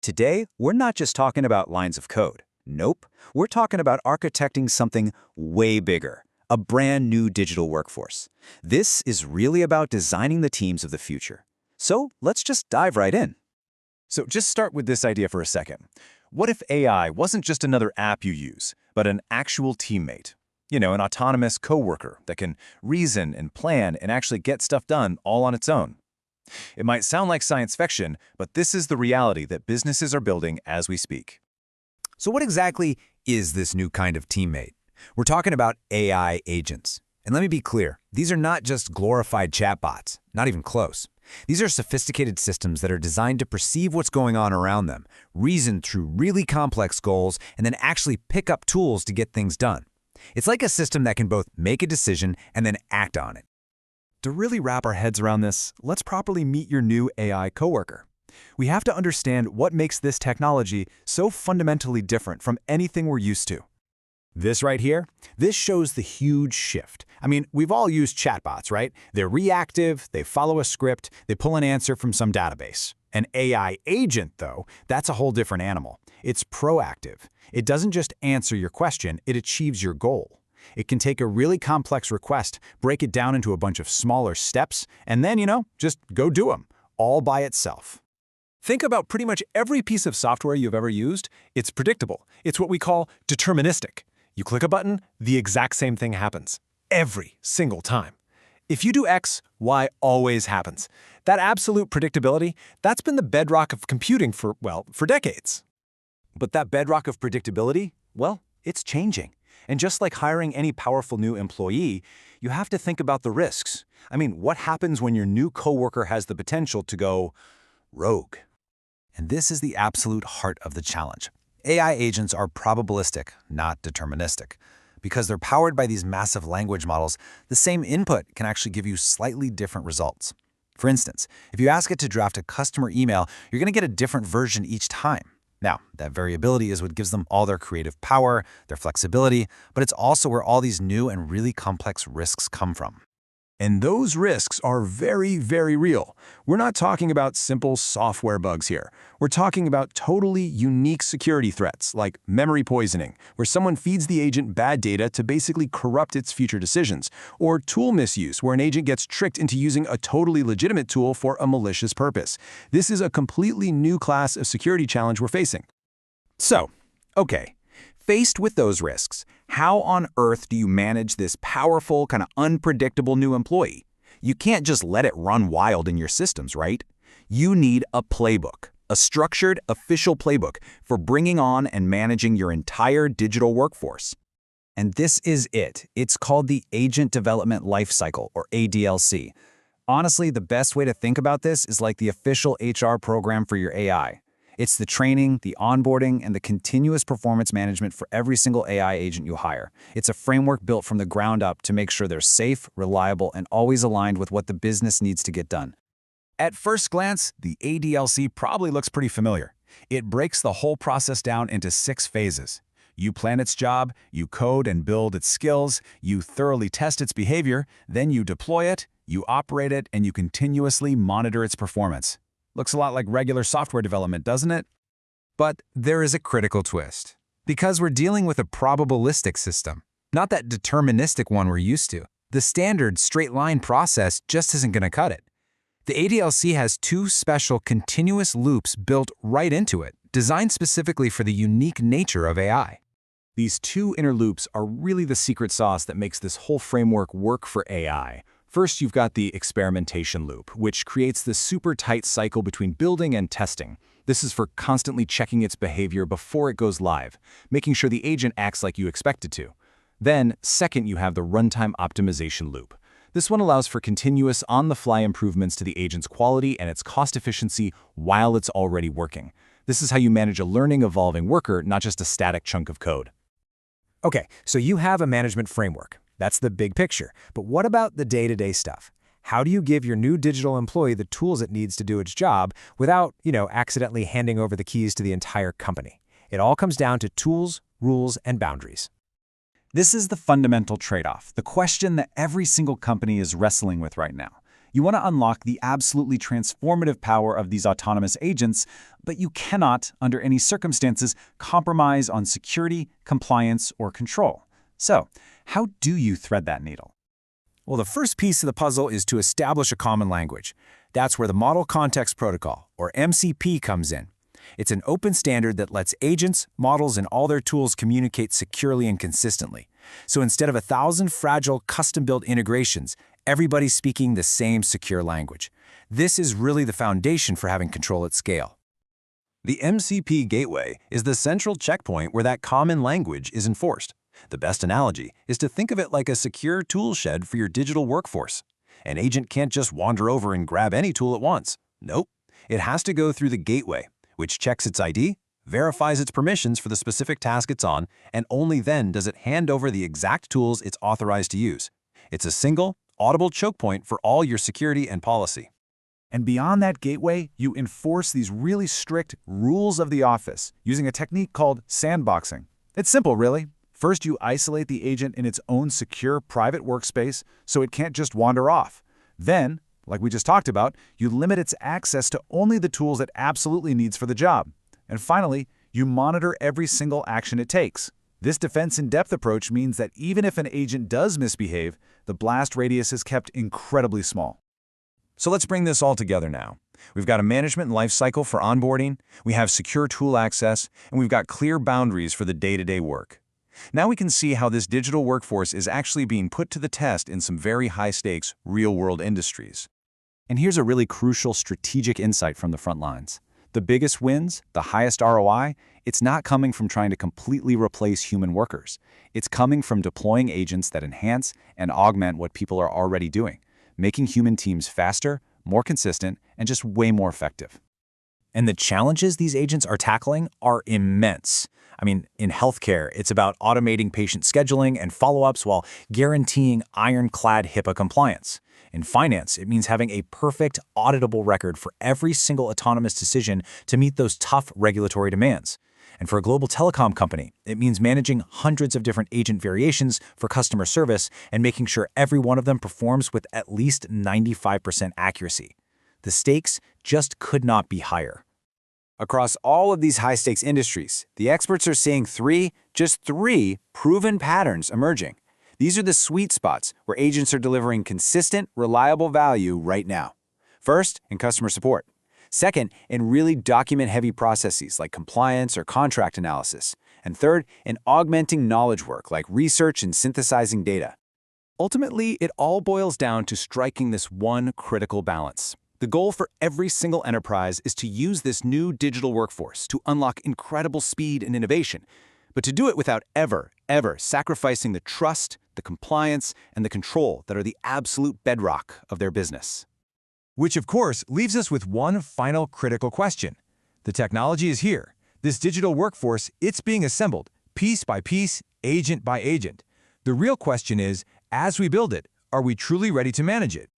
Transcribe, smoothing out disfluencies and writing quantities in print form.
Today, we're not just talking about lines of code. Nope, we're talking about architecting something way bigger, a brand new digital workforce. This is really about designing the teams of the future. So let's just dive right in. So just start with this idea for a second. What if AI wasn't just another app you use, but an actual teammate? An autonomous coworker that can reason and plan and actually get stuff done all on its own. It might sound like science fiction, but this is the reality that businesses are building as we speak. So what exactly is this new kind of teammate? We're talking about AI agents. And let me be clear, these are not just glorified chatbots, not even close. These are sophisticated systems that are designed to perceive what's going on around them, reason through really complex goals, and then actually pick up tools to get things done. It's like a system that can both make a decision and then act on it. To really wrap our heads around this, let's properly meet your new AI coworker. We have to understand what makes this technology so fundamentally different from anything we're used to. This right here, this shows the huge shift. I mean, we've all used chatbots, right? They're reactive, they follow a script, they pull an answer from some database. An AI agent, though, that's a whole different animal. It's proactive. It doesn't just answer your question, it achieves your goal. It can take a really complex request, break it down into a bunch of smaller steps, and then, just go do them, all by itself. Think about pretty much every piece of software you've ever used. It's predictable. It's what we call deterministic. You click a button, the exact same thing happens. Every single time. If you do X, Y always happens. That absolute predictability, that's been the bedrock of computing for decades. But that bedrock of predictability, it's changing. And just like hiring any powerful new employee, you have to think about the risks. I mean, what happens when your new coworker has the potential to go rogue? And this is the absolute heart of the challenge. AI agents are probabilistic, not deterministic. Because they're powered by these massive language models, the same input can actually give you slightly different results. For instance, if you ask it to draft a customer email, you're going to get a different version each time. Now, that variability is what gives them all their creative power, their flexibility, but it's also where all these new and really complex risks come from. And those risks are very, very real. We're not talking about simple software bugs here. We're talking about totally unique security threats, like memory poisoning, where someone feeds the agent bad data to basically corrupt its future decisions, or tool misuse, where an agent gets tricked into using a totally legitimate tool for a malicious purpose. This is a completely new class of security challenge we're facing. So, okay. Faced with those risks, how on earth do you manage this powerful, kind of unpredictable new employee? You can't just let it run wild in your systems, right? You need a playbook, a structured, official playbook for bringing on and managing your entire digital workforce. And this is it. It's called the Agent Development Lifecycle, or ADLC. Honestly, the best way to think about this is like the official HR program for your AI. It's the training, the onboarding, and the continuous performance management for every single AI agent you hire. It's a framework built from the ground up to make sure they're safe, reliable, and always aligned with what the business needs to get done. At first glance, the ADLC probably looks pretty familiar. It breaks the whole process down into 6 phases. You plan its job, you code and build its skills, you thoroughly test its behavior, then you deploy it, you operate it, and you continuously monitor its performance. Looks a lot like regular software development, doesn't it? But there is a critical twist. Because we're dealing with a probabilistic system, not that deterministic one we're used to. The standard straight-line process just isn't going to cut it. The ADLC has 2 special continuous loops built right into it, designed specifically for the unique nature of AI. These 2 inner loops are really the secret sauce that makes this whole framework work for AI. First, you've got the experimentation loop, which creates the super tight cycle between building and testing. This is for constantly checking its behavior before it goes live, making sure the agent acts like you expect it to. Then, second, you have the runtime optimization loop. This one allows for continuous on-the-fly improvements to the agent's quality and its cost efficiency while it's already working. This is how you manage a learning, evolving worker, not just a static chunk of code. Okay, so you have a management framework. That's the big picture. But what about the day-to-day stuff? How do you give your new digital employee the tools it needs to do its job without, accidentally handing over the keys to the entire company? It all comes down to tools, rules, and boundaries. This is the fundamental trade-off, the question that every single company is wrestling with right now. You want to unlock the absolutely transformative power of these autonomous agents, but you cannot, under any circumstances, compromise on security, compliance, or control. So, how do you thread that needle? Well, the first piece of the puzzle is to establish a common language. That's where the Model Context Protocol, or MCP, comes in. It's an open standard that lets agents, models, and all their tools communicate securely and consistently. So instead of 1,000 fragile, custom-built integrations, everybody's speaking the same secure language. This is really the foundation for having control at scale. The MCP Gateway is the central checkpoint where that common language is enforced. The best analogy is to think of it like a secure tool shed for your digital workforce. An agent can't just wander over and grab any tool at once. Nope. It has to go through the gateway, which checks its ID, verifies its permissions for the specific task it's on, and only then does it hand over the exact tools it's authorized to use. It's a single, audible choke point for all your security and policy. And beyond that gateway, you enforce these really strict rules of the office using a technique called sandboxing. It's simple, really. First, you isolate the agent in its own secure private workspace so it can't just wander off. Then, like we just talked about, you limit its access to only the tools it absolutely needs for the job. And finally, you monitor every single action it takes. This defense-in-depth approach means that even if an agent does misbehave, the blast radius is kept incredibly small. So let's bring this all together now. We've got a management lifecycle for onboarding, we have secure tool access, and we've got clear boundaries for the day-to-day work. Now we can see how this digital workforce is actually being put to the test in some very high-stakes, real-world industries. And here's a really crucial strategic insight from the front lines. The biggest wins, the highest ROI, it's not coming from trying to completely replace human workers. It's coming from deploying agents that enhance and augment what people are already doing, making human teams faster, more consistent, and just way more effective. And the challenges these agents are tackling are immense. I mean, in healthcare, it's about automating patient scheduling and follow-ups while guaranteeing ironclad HIPAA compliance. In finance, it means having a perfect, auditable record for every single autonomous decision to meet those tough regulatory demands. And for a global telecom company, it means managing hundreds of different agent variations for customer service and making sure every one of them performs with at least 95% accuracy. The stakes just could not be higher. Across all of these high-stakes industries, the experts are seeing just three proven patterns emerging. These are the sweet spots where agents are delivering consistent, reliable value right now. First, in customer support. Second, in really document-heavy processes like compliance or contract analysis. And third, in augmenting knowledge work like research and synthesizing data. Ultimately, it all boils down to striking this one critical balance. The goal for every single enterprise is to use this new digital workforce to unlock incredible speed and innovation, but to do it without ever sacrificing the trust, the compliance, and the control that are the absolute bedrock of their business. Which, of course, leaves us with one final critical question. The technology is here. This digital workforce, it's being assembled, piece by piece, agent by agent. The real question is, as we build it, are we truly ready to manage it?